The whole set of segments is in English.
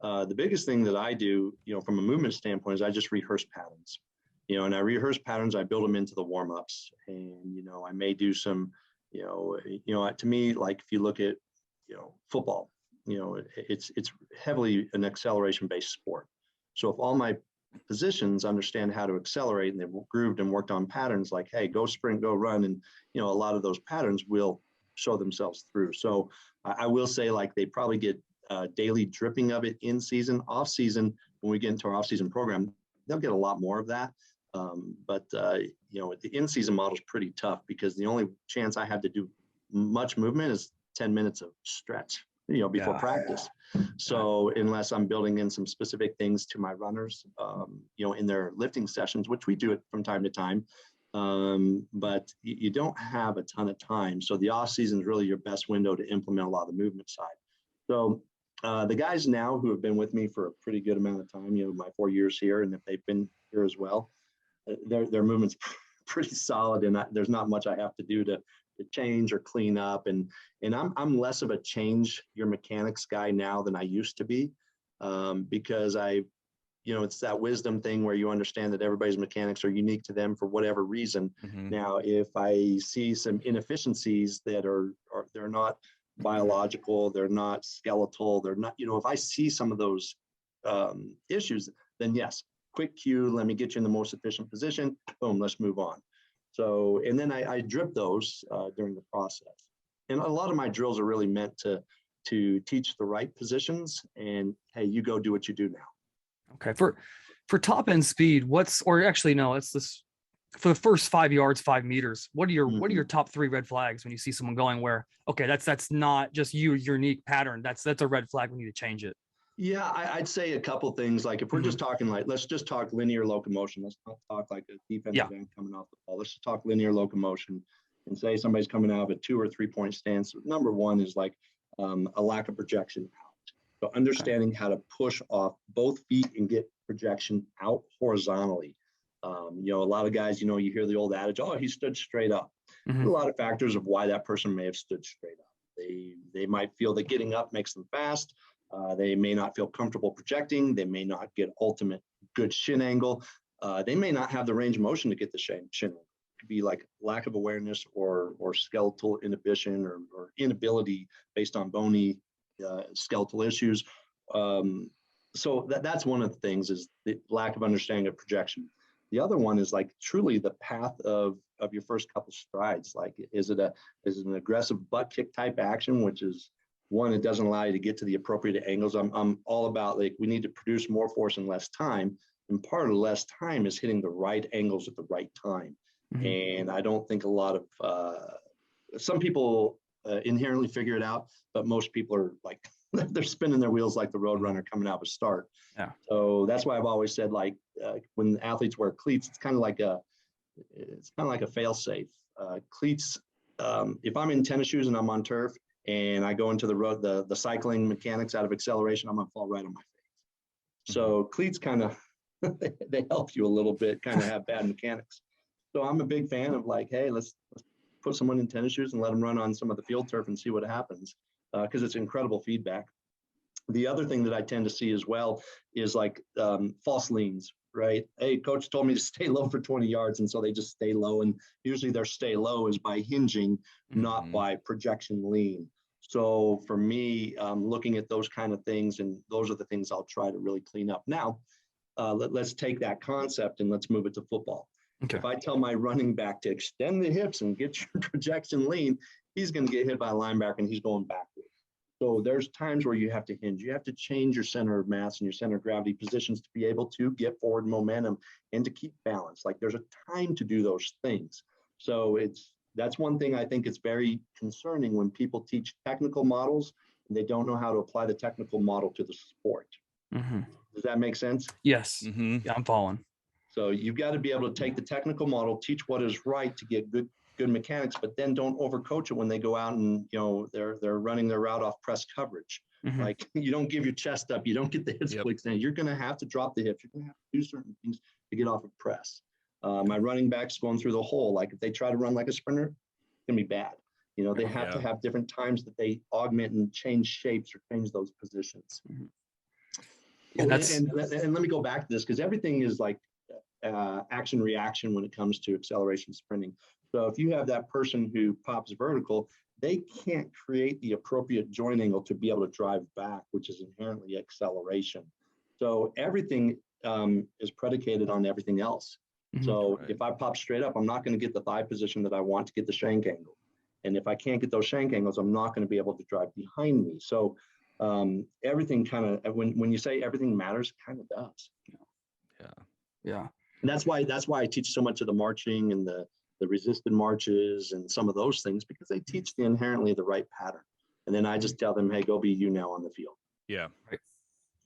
The biggest thing that I do, from a movement standpoint, is I just rehearse patterns. And I rehearse patterns. I build them into the warm-ups, and I may do some, to me, like if you look at, football, it's heavily an acceleration-based sport. So if all my positions understand how to accelerate and they've grooved and worked on patterns like, hey, go sprint, go run, and a lot of those patterns will show themselves through. So I will say, like, they probably get daily dripping of it in season. Off season, when we get into our off season program, they'll get a lot more of that. But the in-season model is pretty tough because the only chance I have to do much movement is 10 minutes of stretch, before practice. So unless I'm building in some specific things to my runners, in their lifting sessions, which we do it from time to time, but you don't have a ton of time. So the off season is really your best window to implement a lot of the movement side. So the guys now who have been with me for a pretty good amount of time, my 4 years here, and if they've been here as well, their movement's pretty solid, and there's not much I have to do to change or clean up. And I'm less of a change your mechanics guy now than I used to be, because it's that wisdom thing where you understand that everybody's mechanics are unique to them for whatever reason. Mm-hmm. Now, if I see some inefficiencies that are they're not biological, they're not skeletal, they're not, if I see some of those issues, then yes, quick cue, let me get you in the most efficient position, boom, let's move on. So, and then I drip those during the process. And a lot of my drills are really meant to teach the right positions, and hey, you go do what you do now. Okay. For top end speed, it's this for the first 5 yards, 5 meters. What are your top 3 red flags when you see someone going where, okay, that's not just your unique pattern. That's a red flag. We need to change it. Yeah, I'd say a couple things. Like if we're just talking, like, let's just talk linear locomotion. Let's not talk like a defensive end coming off the ball. Let's just talk linear locomotion and say somebody's coming out of a 2 or 3 point stance. Number one is like a lack of projection out. So understanding how to push off both feet and get projection out horizontally. A lot of guys, you hear the old adage, oh, he stood straight up. Mm-hmm. A lot of factors of why that person may have stood straight up. They might feel that getting up makes them fast. They may not feel comfortable projecting. They may not get ultimate good shin angle. They may not have the range of motion to get the shin angle. It could be like lack of awareness or skeletal inhibition or inability based on bony skeletal issues. So that's one of the things, is the lack of understanding of projection. The other one is like truly the path of your first couple strides. Like, is it an aggressive butt kick type action, which is one, it doesn't allow you to get to the appropriate angles. I'm all about, like, we need to produce more force in less time. And part of the less time is hitting the right angles at the right time. Mm-hmm. And I don't think a lot of, some people inherently figure it out, but most people are like, they're spinning their wheels like the road runner coming out of a start. Yeah. So that's why I've always said, like, when athletes wear cleats, it's kind of like a fail safe. Cleats, if I'm in tennis shoes and I'm on turf, and I go into the road, the cycling mechanics out of acceleration, I'm gonna fall right on my face. So cleats kind of, they help you a little bit, kind of have bad mechanics. So I'm a big fan of, like, hey, let's put someone in tennis shoes and let them run on some of the field turf and see what happens, because it's incredible feedback. The other thing that I tend to see as well is like false leans, right? Hey, coach told me to stay low for 20 yards. And so they just stay low. And usually their stay low is by hinging, not by projection lean. So for me, looking at those kind of things, and those are the things I'll try to really clean up. Now, let's take that concept and let's move it to football. Okay. If I tell my running back to extend the hips and get your projection lean, he's going to get hit by a linebacker and he's going backwards. So there's times where you have to hinge. You have to change your center of mass and your center of gravity positions to be able to get forward momentum and to keep balance. Like, there's a time to do those things. So that's one thing I think is very concerning when people teach technical models and they don't know how to apply the technical model to the sport. Mm-hmm. Does that make sense? Yes. Mm-hmm. Yeah, I'm following. So you've got to be able to take the technical model, teach what is right to get good mechanics, but then don't overcoach it when they go out and, they're running their route off press coverage. Mm-hmm. Like, you don't give your chest up, you don't get the hips extended. You're going to have to drop the hips. You're going to have to do certain things to get off of press. My running backs going through the hole, like if they try to run like a sprinter, it's going to be bad. They have to have different times that they augment and change shapes or change those positions. Mm-hmm. And that's and let me go back to this, because everything is like action reaction when it comes to acceleration sprinting. So if you have that person who pops vertical, they can't create the appropriate joint angle to be able to drive back, which is inherently acceleration. So everything is predicated on everything else. So if I pop straight up, I'm not going to get the thigh position that I want to get the shank angle. And if I can't get those shank angles, I'm not going to be able to drive behind me. So everything kind of, when you say everything matters, it kind of does. Yeah. And that's why I teach so much of the marching and the resisted marches and some of those things, because they teach the inherently the right pattern. And then I just tell them, hey, go be you now on the field. Yeah.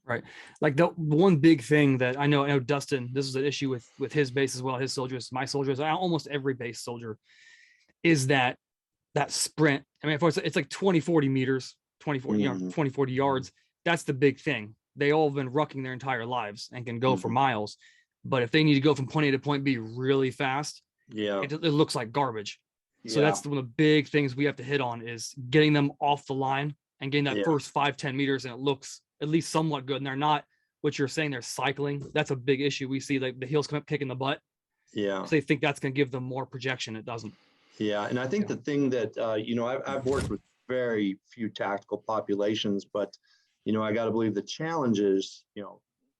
Right. Like the one big thing that I know Dustin, this is an issue with his base as well, his soldiers, my soldiers, almost every base soldier, is that sprint. I mean, it's like 20, 40 meters, 20, 40 yards. That's the big thing. They all have been rucking their entire lives and can go for miles. But if they need to go from point A to point B really fast, it looks like garbage. So that's one of the big things we have to hit on, is getting them off the line and getting that first 5-10 meters, and it looks at least somewhat good. And they're not what you're saying, they're cycling. That's a big issue. We see like the heels come up kicking the butt. So they think that's going to give them more projection. It doesn't. Yeah. And I think the thing that, I've worked with very few tactical populations, but, I got to believe the challenge is,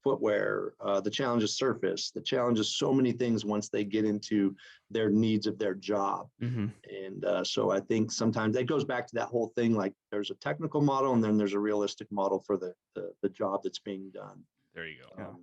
footwear, the challenge is surface, the challenge is so many things once they get into their needs of their job. And so I think sometimes that goes back to that whole thing, like there's a technical model and then there's a realistic model for the job that's being done. There you go.